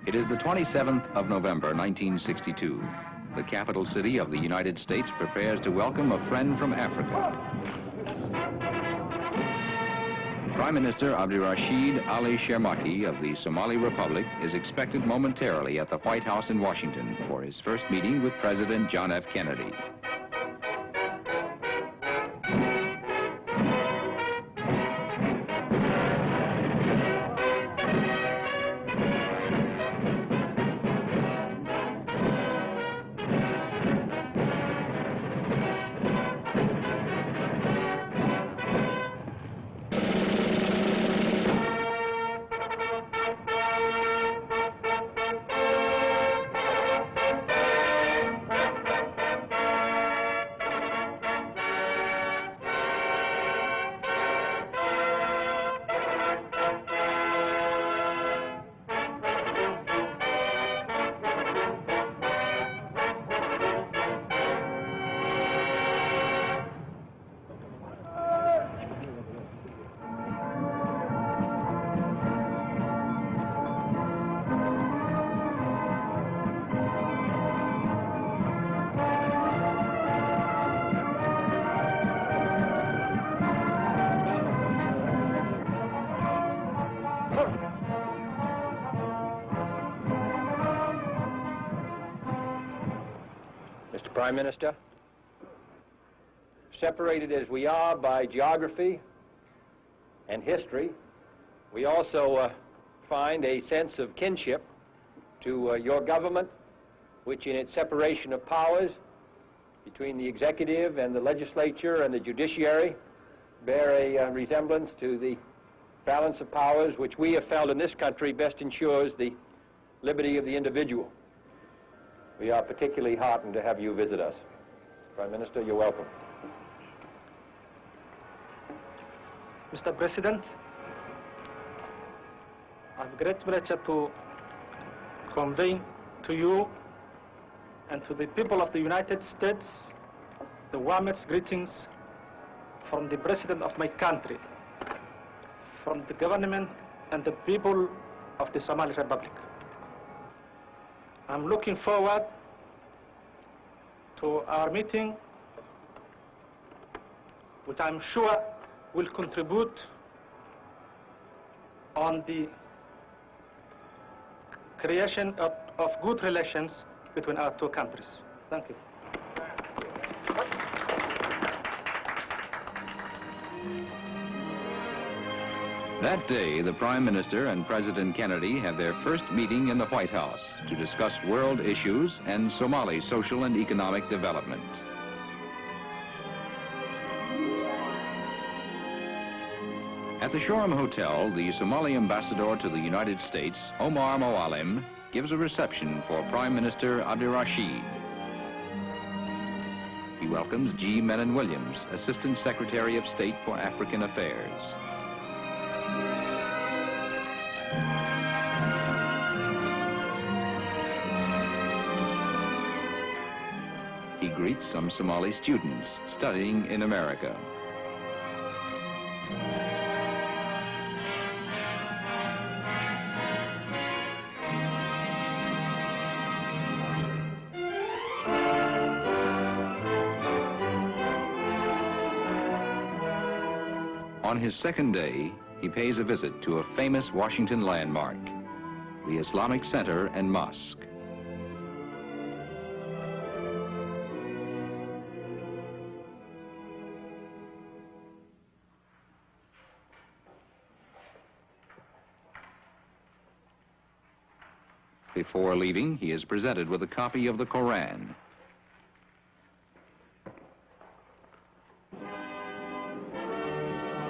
It is the 27th of November, 1962. The capital city of the United States prepares to welcome a friend from Africa. Prime Minister Abdirashid Ali Sharmarke of the Somali Republic is expected momentarily at the White House in Washington for his first meeting with President John F. Kennedy. Mr. Prime Minister, separated as we are by geography and history, we also find a sense of kinship to your government, which in its separation of powers between the executive and the legislature and the judiciary bear a resemblance to the balance of powers which we have felt in this country best ensures the liberty of the individual. We are particularly heartened to have you visit us. Prime Minister, you're welcome. Mr. President, I have great pleasure to convey to you and to the people of the United States the warmest greetings from the President of my country, from the government and the people of the Somali Republic. I'm looking forward to our meeting, which I'm sure will contribute on the creation of good relations between our two countries. Thank you. That day, the Prime Minister and President Kennedy had their first meeting in the White House to discuss world issues and Somali social and economic development. At the Shoreham Hotel, the Somali ambassador to the United States, Omar Moalim, gives a reception for Prime Minister Abdirashid. He welcomes G. Menon Williams, Assistant Secretary of State for African Affairs. He greets some Somali students studying in America. On his second day, he pays a visit to a famous Washington landmark, the Islamic Center and Mosque. Before leaving, he is presented with a copy of the Koran.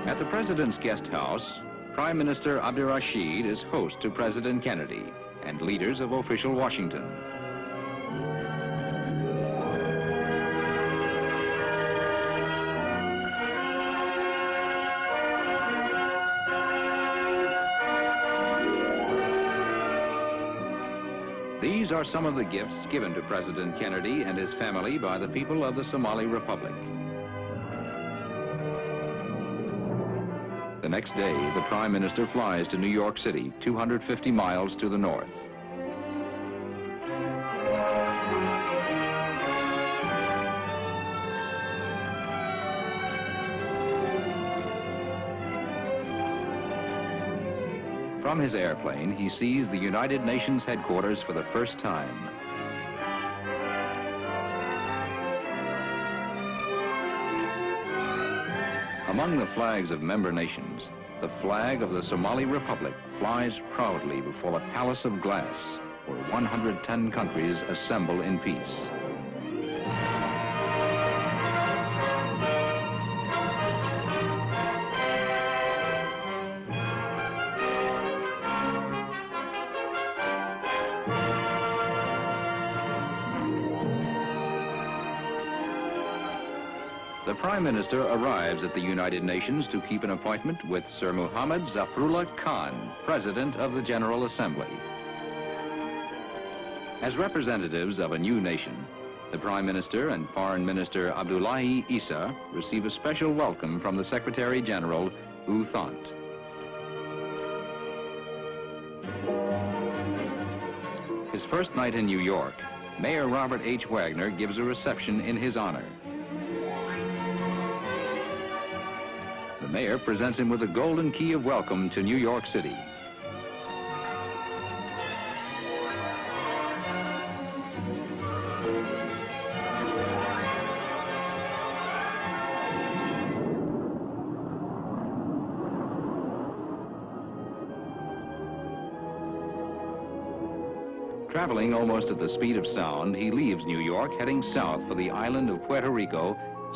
At the President's guest house, Prime Minister Abdirashid is host to President Kennedy and leaders of official Washington. These are some of the gifts given to President Kennedy and his family by the people of the Somali Republic. The next day, the Prime Minister flies to New York City, 250 miles to the north. From his airplane, he sees the United Nations headquarters for the first time. Among the flags of member nations, the flag of the Somali Republic flies proudly before a palace of glass where 110 countries assemble in peace. The Prime Minister arrives at the United Nations to keep an appointment with Sir Muhammad Zafrullah Khan, President of the General Assembly. As representatives of a new nation, the Prime Minister and Foreign Minister Abdullahi Isa receive a special welcome from the Secretary General, U Thant. His first night in New York, Mayor Robert H. Wagner gives a reception in his honor. The mayor presents him with a golden key of welcome to New York City. Traveling almost at the speed of sound, he leaves New York, heading south for the island of Puerto Rico,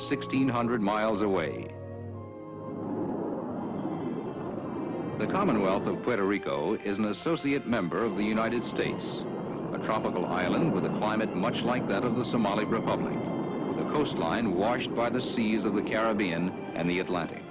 1,600 miles away. The Commonwealth of Puerto Rico is an associate member of the United States, a tropical island with a climate much like that of the Somali Republic, with a coastline washed by the seas of the Caribbean and the Atlantic.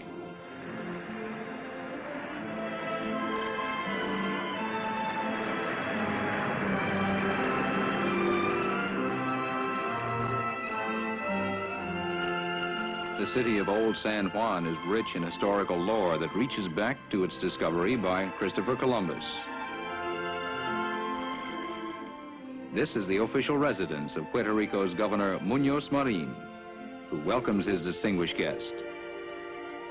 The city of Old San Juan is rich in historical lore that reaches back to its discovery by Christopher Columbus. This is the official residence of Puerto Rico's Governor Muñoz Marin, who welcomes his distinguished guest.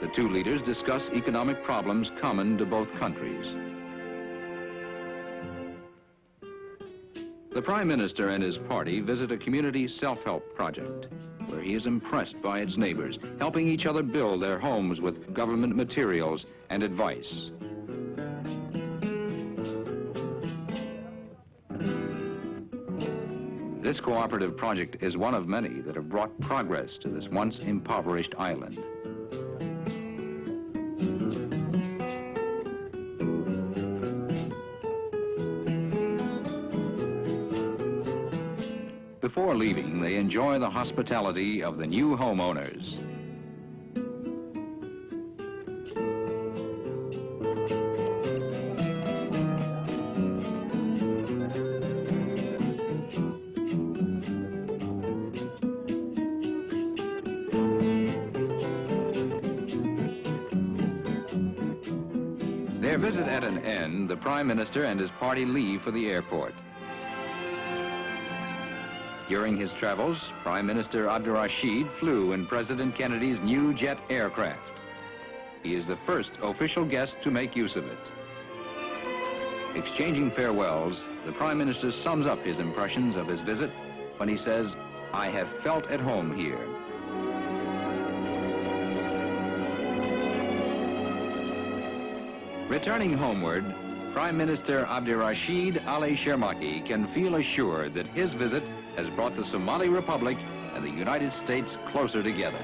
The two leaders discuss economic problems common to both countries. The Prime Minister and his party visit a community self-help project, where he is impressed by its neighbors, helping each other build their homes with government materials and advice. This cooperative project is one of many that have brought progress to this once impoverished island. Before leaving, they enjoy the hospitality of the new homeowners. Their visit at an end, the Prime Minister and his party leave for the airport. During his travels, Prime Minister Abdirashid flew in President Kennedy's new jet aircraft. He is the first official guest to make use of it. Exchanging farewells, the Prime Minister sums up his impressions of his visit when he says, "I have felt at home here." Returning homeward, Prime Minister Abdirashid Ali Sharmarke can feel assured that his visit has brought the Somali Republic and the United States closer together.